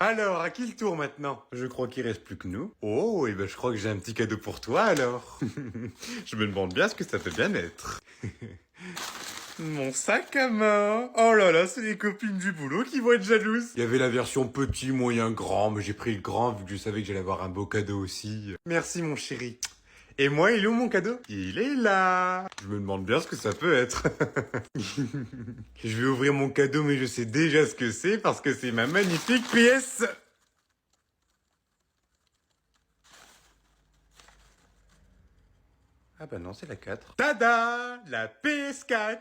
Alors, à qui le tour maintenant? Je crois qu'il reste plus que nous. Oh, et ben je crois que j'ai un petit cadeau pour toi alors. Je me demande bien ce que ça peut bien être. Mon sac à main. Oh là là, c'est les copines du boulot qui vont être jalouses. Il y avait la version petit, moyen, grand, mais j'ai pris le grand vu que je savais que j'allais avoir un beau cadeau aussi. Merci mon chéri. Et moi, il est où mon cadeau? Il est là. Je me demande bien ce que ça peut être. Je vais ouvrir mon cadeau, mais je sais déjà ce que c'est parce que c'est ma magnifique pièce. Ah bah non, c'est la 4. Tada! La PS4!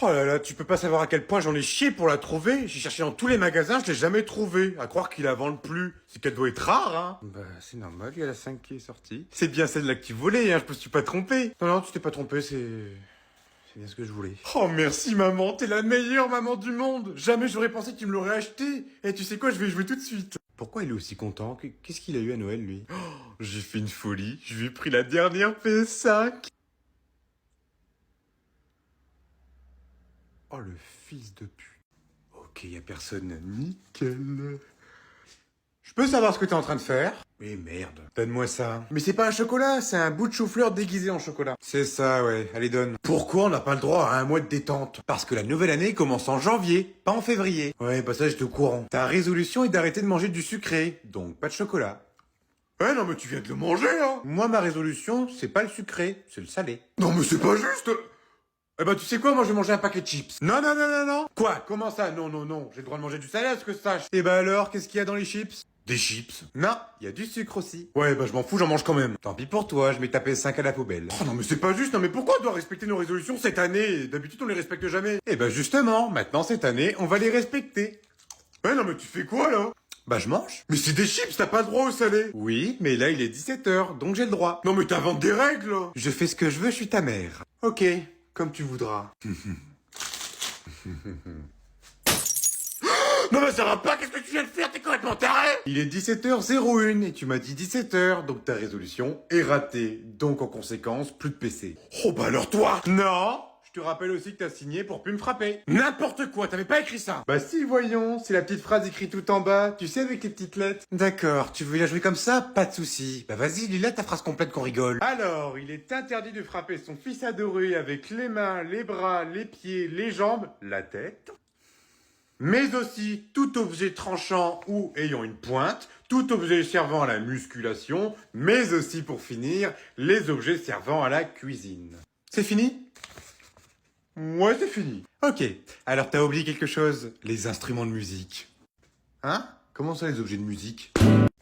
Oh là là, tu peux pas savoir à quel point j'en ai chié pour la trouver. J'ai cherché dans tous les magasins, je l'ai jamais trouvée. À croire qu'ils la vendent plus. C'est qu'elle doit être rare, hein. Bah, c'est normal, il y a la 5 qui est sortie. C'est bien celle-là que tu voulais, hein, je me suis pas trompé. Non, non, tu t'es pas trompé, c'est bien ce que je voulais. Oh merci maman, t'es la meilleure maman du monde. Jamais j'aurais pensé que tu me l'aurais acheté. Et tu sais quoi, je vais y jouer tout de suite. Pourquoi il est aussi content? Qu'est-ce qu'il a eu à Noël, lui? Oh, j'ai fait une folie, je lui ai pris la dernière PS5. Oh, le fils de pute. Ok, y a personne. Nickel. Je peux savoir ce que t'es en train de faire? Mais merde. Donne-moi ça. Mais c'est pas un chocolat, c'est un bout de chou-fleur déguisé en chocolat. C'est ça, ouais. Allez, donne. Pourquoi on n'a pas le droit à un mois de détente? Parce que la nouvelle année commence en janvier, pas en février. Ouais, bah ça, j'étais au courant. Ta résolution est d'arrêter de manger du sucré, donc pas de chocolat. Ouais, non, mais tu viens de le manger, hein. Moi, ma résolution, c'est pas le sucré, c'est le salé. Non, mais c'est pas juste. Eh ben, tu sais quoi, moi je vais manger un paquet de chips. Non, non, non, non, non. Quoi? Comment ça? Non, non, non. J'ai le droit de manger du salé à ce que je sache. Eh ben alors, qu'est-ce qu'il y a dans les chips? Des chips? Non, il y a du sucre aussi. Ouais, bah je m'en fous, j'en mange quand même. Tant pis pour toi, je mets tapé 5 à la poubelle. Oh non, mais c'est pas juste, non mais pourquoi on doit respecter nos résolutions cette année? D'habitude on les respecte jamais. Eh ben justement, maintenant cette année, on va les respecter. Ouais, non mais tu fais quoi là? Bah je mange. Mais c'est des chips, t'as pas le droit au salé. Oui, mais là il est 17h, donc j'ai le droit. Non mais t'inventes des règles là. Je fais ce que je veux, je suis ta mère. Ok, comme tu voudras. Non mais ça va pas, qu'est-ce que tu viens de faire? T'es complètement taré. Il est 17h01 et tu m'as dit 17h, donc ta résolution est ratée. Donc en conséquence, plus de PC. Oh bah alors toi. Non. Je te rappelle aussi que t'as signé pour plus me frapper. N'importe quoi, t'avais pas écrit ça. Bah si, voyons, c'est la petite phrase écrite tout en bas, tu sais, avec les petites lettres. D'accord, tu veux la jouer comme ça? Pas de souci. Bah vas-y, lis là ta phrase complète qu'on rigole. Alors, il est interdit de frapper son fils adoré avec les mains, les bras, les pieds, les jambes, la tête. Mais aussi tout objet tranchant ou ayant une pointe, tout objet servant à la musculation, mais aussi pour finir, les objets servant à la cuisine. C'est fini? Ouais, c'est fini. Ok, alors t'as oublié quelque chose, les instruments de musique. Hein? Comment ça, les objets de musique?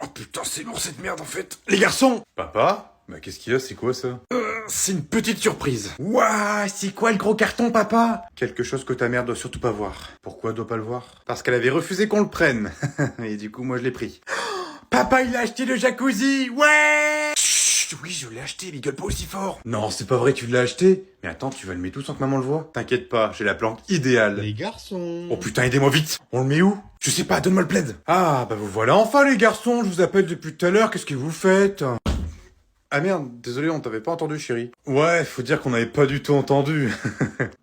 Oh putain, c'est lourd cette merde en fait. Les garçons! Papa? Bah qu'est-ce qu'il y a, c'est quoi ça? C'est une petite surprise. Ouah, c'est quoi le gros carton, papa? Quelque chose que ta mère doit surtout pas voir. Pourquoi elle doit pas le voir? Parce qu'elle avait refusé qu'on le prenne. Et du coup, moi je l'ai pris. Papa, il a acheté le jacuzzi! Ouais! Chut, oui, je l'ai acheté, mais gueule pas aussi fort. Non, c'est pas vrai, tu l'as acheté. Mais attends, tu vas le mettre où sans que maman le voie? T'inquiète pas, j'ai la planque idéale. Les garçons. Oh putain, aidez-moi vite. On le met où? Je sais pas, donne-moi le plaid. Ah, bah vous voilà enfin les garçons, je vous appelle depuis tout à l'heure, qu'est-ce que vous faites? Ah merde, désolé, on t'avait pas entendu, chérie. Ouais, faut dire qu'on n'avait pas du tout entendu.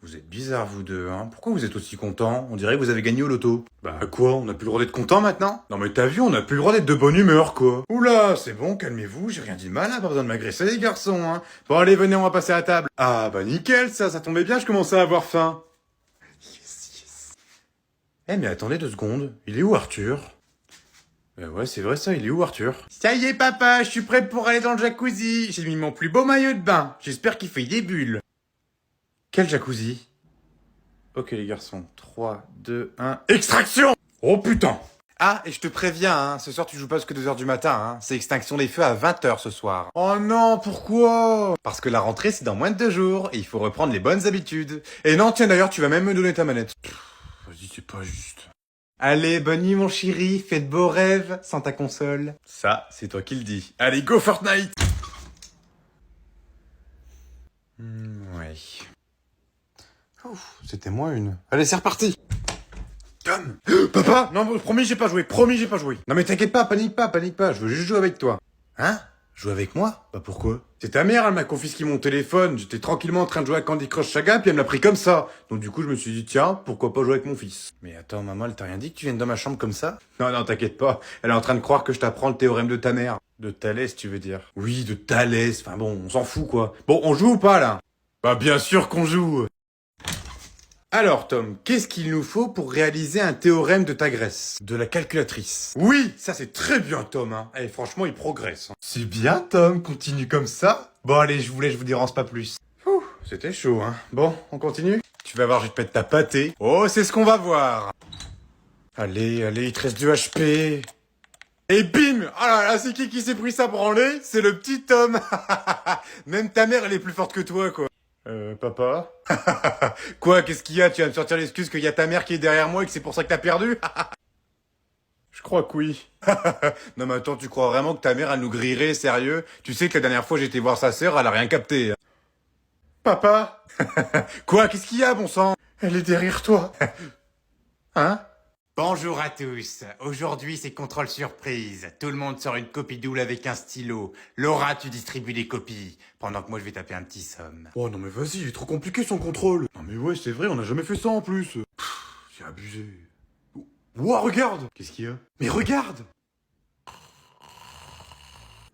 Vous êtes bizarres, vous deux, hein. Pourquoi vous êtes aussi contents? On dirait que vous avez gagné au loto. Bah quoi, on n'a plus le droit d'être content maintenant? Non mais t'as vu, on n'a plus le droit d'être de bonne humeur, quoi. Oula, c'est bon, calmez-vous, j'ai rien dit de mal, hein, pas besoin de m'agresser les garçons, hein. Bon allez, venez, on va passer à table. Ah bah nickel, ça tombait bien, je commençais à avoir faim. Yes, yes. Eh mais attendez 2 secondes, il est où Arthur? Ouais, c'est vrai ça, il est où Arthur? Ça y est papa, je suis prêt pour aller dans le jacuzzi. J'ai mis mon plus beau maillot de bain. J'espère qu'il fait des bulles. Quel jacuzzi? Ok les garçons, 3, 2, 1... Extraction! Oh putain! Ah, et je te préviens, hein, ce soir tu joues pas jusqu'à 2h du matin, hein. C'est extinction des feux à 20h ce soir. Oh non, pourquoi? Parce que la rentrée c'est dans moins de 2 jours, et il faut reprendre les bonnes habitudes. Et non, tiens d'ailleurs, tu vas même me donner ta manette. Vas-y, c'est pas juste. Allez, bonne nuit mon chéri, fais de beaux rêves sans ta console. Ça, c'est toi qui le dis. Allez, go Fortnite! Ouais. Ouf, c'était moins une. Allez, c'est reparti! Tom! Papa! Non, promis, j'ai pas joué, promis, j'ai pas joué. Non mais t'inquiète pas, panique pas, je veux juste jouer avec toi. Hein? Jouer avec moi? Bah pourquoi? C'est ta mère, elle m'a confisqué mon téléphone. J'étais tranquillement en train de jouer à Candy Crush Saga, puis elle me l'a pris comme ça. Donc du coup, je me suis dit, tiens, pourquoi pas jouer avec mon fils? Mais attends, maman, elle t'a rien dit que tu viennes dans ma chambre comme ça? Non, non, t'inquiète pas. Elle est en train de croire que je t'apprends le théorème de ta mère. De Thalès, tu veux dire? Oui, de Thalès. Enfin bon, on s'en fout, quoi. Bon, on joue ou pas, là? Bah bien sûr qu'on joue. Alors Tom, qu'est-ce qu'il nous faut pour réaliser un théorème de Tagresse? De la calculatrice. Oui, ça c'est très bien Tom, hein. Eh, franchement, il progresse. Hein. C'est bien Tom, continue comme ça. Bon allez, je vous dérange pas plus. Ouh, c'était chaud, hein. Bon, on continue? Tu vas voir, je vais te mettre ta pâtée. Oh, c'est ce qu'on va voir. Allez, il te reste 2 HP. Et bim! Ah là là, c'est qui s'est pris ça branler? C'est le petit Tom. Même ta mère, elle est plus forte que toi, quoi. Papa? Quoi, qu'est-ce qu'il y a? Tu vas me sortir l'excuse qu'il y a ta mère qui est derrière moi et que c'est pour ça que t'as perdu? Je crois que oui. Non mais attends, tu crois vraiment que ta mère, elle nous grillerait, sérieux? Tu sais que la dernière fois j'étais voir sa sœur, elle a rien capté. Papa? Quoi, qu'est-ce qu'il y a, bon sang? Elle est derrière toi. Hein? Bonjour à tous, aujourd'hui c'est contrôle surprise, tout le monde sort une copie double avec un stylo. Laura, tu distribues des copies, pendant que moi je vais taper un petit somme. Oh non mais vas-y, il est trop compliqué son contrôle. Non mais ouais, c'est vrai, on n'a jamais fait ça en plus. C'est abusé. Ouah, regarde! Qu'est-ce qu'il y a? Mais regarde!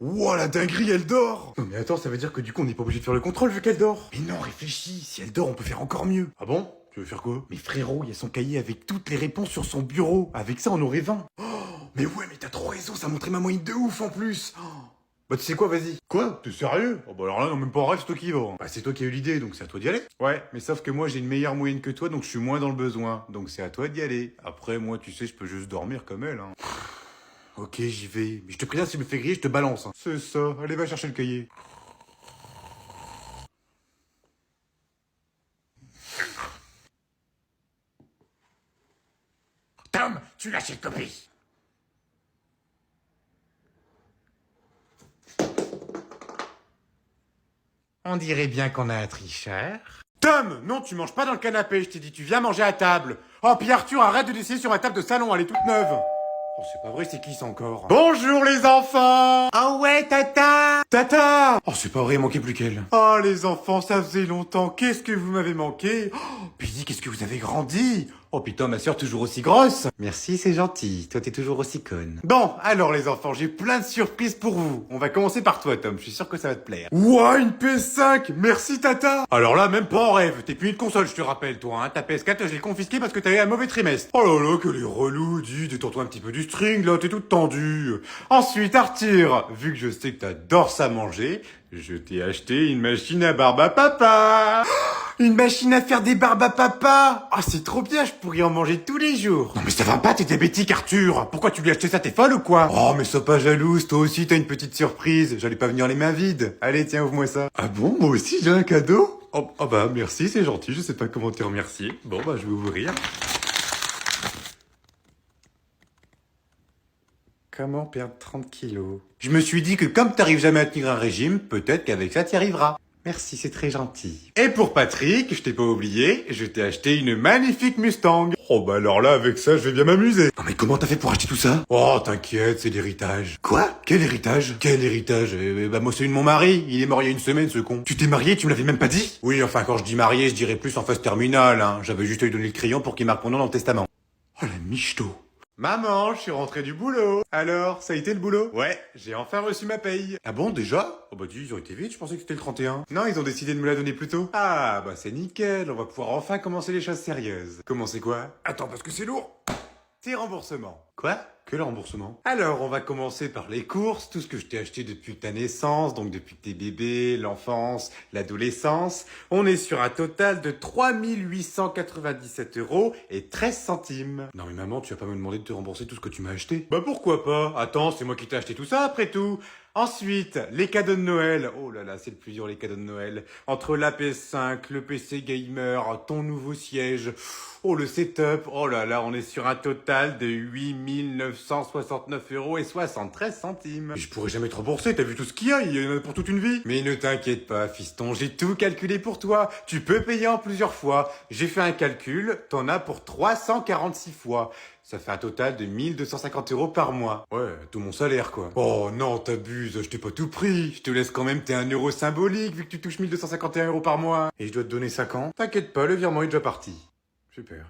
Ouah, la dinguerie, elle dort! Non mais attends, ça veut dire que du coup on n'est pas obligé de faire le contrôle vu qu'elle dort. Mais non, réfléchis, si elle dort, on peut faire encore mieux. Ah bon? Tu veux faire quoi? Mais frérot, il y a son cahier avec toutes les réponses sur son bureau. Avec ça, on aurait 20. Oh, mais ouais, mais t'as trop raison, ça montrait ma moyenne de ouf en plus. Oh. Bah tu sais quoi, vas-y. Quoi? T'es sérieux? Oh bah alors là, non, même pas en rêve, c'est toi qui y vas. Bah c'est toi qui as eu l'idée, donc c'est à toi d'y aller. Ouais, mais sauf que moi j'ai une meilleure moyenne que toi, donc je suis moins dans le besoin. Donc c'est à toi d'y aller. Après, moi, tu sais, je peux juste dormir comme elle, hein. Ok, j'y vais. Mais je te préviens, si je me fais griller, je te balance. Hein. C'est ça. Allez, va chercher le cahier. Tom, tu lâches une copie. On dirait bien qu'on a un tricheur. Tom, non, tu manges pas dans le canapé, je t'ai dit, tu viens manger à table. Oh, puis Arthur, arrête de dessiner sur la table de salon, elle est toute neuve. Oh, c'est pas vrai, c'est qui ça encore? Bonjour les enfants! Oh ouais, tata! Tata! Oh, c'est pas vrai, il manquait plus qu'elle. Oh, les enfants, ça faisait longtemps, qu'est-ce que vous m'avez manqué? Oh, puis dis, qu'est-ce que vous avez grandi? Oh putain, ma sœur toujours aussi grosse. Merci, c'est gentil, toi t'es toujours aussi conne. Bon, alors les enfants, j'ai plein de surprises pour vous. On va commencer par toi, Tom, je suis sûr que ça va te plaire. Ouah, une PS5! Merci, tata! Alors là, même pas en rêve, t'es plus une console, je te rappelle, toi, hein. Ta PS4, je l'ai confisquée parce que t'avais un mauvais trimestre. Oh là là, que les relous, dis, détends-toi un petit peu du string, là, t'es toute tendue. Ensuite, Arthur, vu que je sais que t'adores ça manger, je t'ai acheté une machine à barbe à papa. Une machine à faire des barbes à papa. Ah, c'est trop bien, je pourrais en manger tous les jours. Non mais ça va pas, t'es diabétique, Arthur. Pourquoi tu lui as acheté ça, t'es folle ou quoi? Oh, mais sois pas jalouse, toi aussi t'as une petite surprise. J'allais pas venir les mains vides. Allez, tiens, ouvre-moi ça. Ah bon, moi aussi j'ai un cadeau? Oh, oh bah merci, c'est gentil, je sais pas comment te remercier. Bon bah je vais ouvrir. Comment perdre 30 kilos? Je me suis dit que comme t'arrives jamais à tenir un régime, peut-être qu'avec ça t'y arriveras. Merci, c'est très gentil. Et pour Patrick, je t'ai pas oublié, je t'ai acheté une magnifique Mustang. Oh bah alors là, avec ça, je vais bien m'amuser. Non mais comment t'as fait pour acheter tout ça? Oh, t'inquiète, c'est l'héritage. Quoi? Quel héritage? Quel héritage? Bah moi c'est une de mon mari, il est mort il y a une semaine ce con. Tu t'es marié, tu me l'avais même pas dit? Oui, enfin quand je dis marié, je dirais plus en phase terminale, hein. J'avais juste à lui donner le crayon pour qu'il marque mon nom dans le testament. Oh la michto. Maman, je suis rentré du boulot. Alors, ça a été le boulot? Ouais, j'ai enfin reçu ma paye. Ah bon, déjà? Oh bah dis, ils ont été vite, je pensais que c'était le 31. Non, ils ont décidé de me la donner plus tôt. Ah, bah c'est nickel, on va pouvoir enfin commencer les choses sérieuses. Commencer quoi? Attends, parce que c'est lourd. Tes remboursements. Quoi? Que le remboursement? Alors, on va commencer par les courses, tout ce que je t'ai acheté depuis ta naissance, donc depuis que t'es bébé, l'enfance, l'adolescence. On est sur un total de 3897 € et 13 centimes. Non mais maman, tu vas pas me demander de te rembourser tout ce que tu m'as acheté? Bah pourquoi pas? Attends, c'est moi qui t'ai acheté tout ça après tout. Ensuite, les cadeaux de Noël. Oh là là, c'est le plus dur les cadeaux de Noël. Entre la PS5, le PC gamer, ton nouveau siège, oh le setup, oh là là, on est sur un total de 8969 € et 73 centimes. Mais je pourrais jamais te rembourser, t'as vu tout ce qu'il y en a pour toute une vie. Mais ne t'inquiète pas, fiston, j'ai tout calculé pour toi. Tu peux payer en plusieurs fois. J'ai fait un calcul, t'en as pour 346 fois. Ça fait un total de 1250 € par mois. Ouais, tout mon salaire, quoi. Oh non, t'abuses, je t'ai pas tout pris. Je te laisse quand même tes 1 euro symbolique vu que tu touches 1251 € par mois. Et je dois te donner 5 ans. T'inquiète pas, le virement est déjà parti. Super.